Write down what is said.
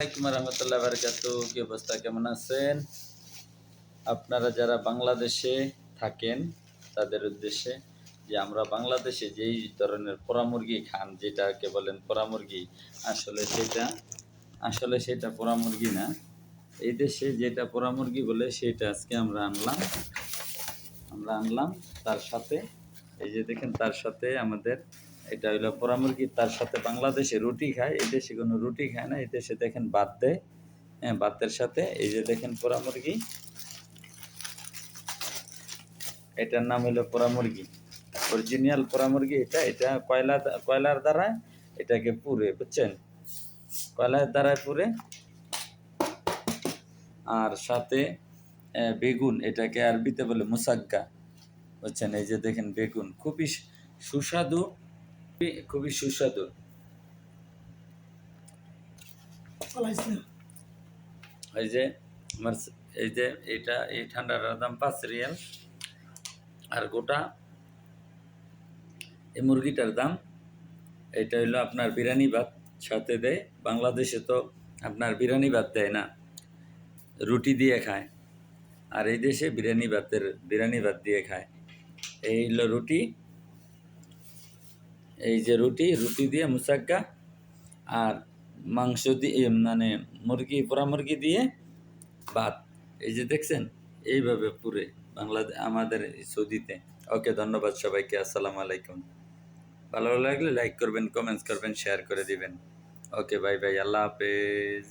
আসসালামু আলাইকুম রহমতুল্লাহ বারকাতু। কি অবস্থা, কেমন আছেন আপনারা যারা বাংলাদেশে থাকেন? তাদের উদ্দেশ্যে যে আমরা বাংলাদেশে যেই ধরনের পোড়া মুরগি খান, যেটাকে বলেন পোড়া মুরগি, আসলে সেটা পোড়া মুরগি না। এই দেশে যেটা পোড়া মুরগি বলে সেটা আজকে আমরা আনলাম। তার সাথে এই যে দেখেন, তার সাথে আমাদের এটা হইলো পোড়া মুরগি। তার সাথে বাংলাদেশে রুটি খায়, এই দেশে কোনো রুটি খায় না। এই দেশে দেখেন ভাত দেয়। হ্যাঁ, ভাতের সাথে এই যে দেখেন পোড়া মুরগি, এটার নাম হলো পোড়া মুরগি। অরিজিনাল পোড়া মুরগি এটা কয়লার দ্বারা এটাকে পুড়ে, বুঝছেন? কয়লার দ্বারা পুড়ে। আর সাথে বেগুন, এটাকে আরবিতে বলে মুসাক্কা, বুঝছেন? এই যে দেখেন বেগুন, সুস্বাদু খুবই সুস্বাদু। এই যে আমার এই যে এই ঠান্ডাটার দাম 5 রিয়াল। আর গোটা এই মুরগিটার দাম, এটা হইলো আপনার বিরিয়ানি ভাত সাথে দেয়। বাংলাদেশে তো আপনার বিরিয়ানি ভাত দেয় না, রুটি দিয়ে খায়। আর এই দেশে বিরিয়ানি ভাত দিয়ে খায়। এই হলো রুটি, এই যে রুটি দিয়ে মুসাক্কা, আর মাংস দিয়ে মানে পোড়া মুরগি দিয়ে ভাত। এই যে দেখছেন এইভাবে পুরে আমাদের সৌদিতে। ওকে, ধন্যবাদ সবাইকে। আসসালামু আলাইকুম। ভালো লাগলে লাইক করবেন, কমেন্টস করবেন, শেয়ার করে দিবেন। ওকে, বাই বাই, আল্লাহ হাফেজ।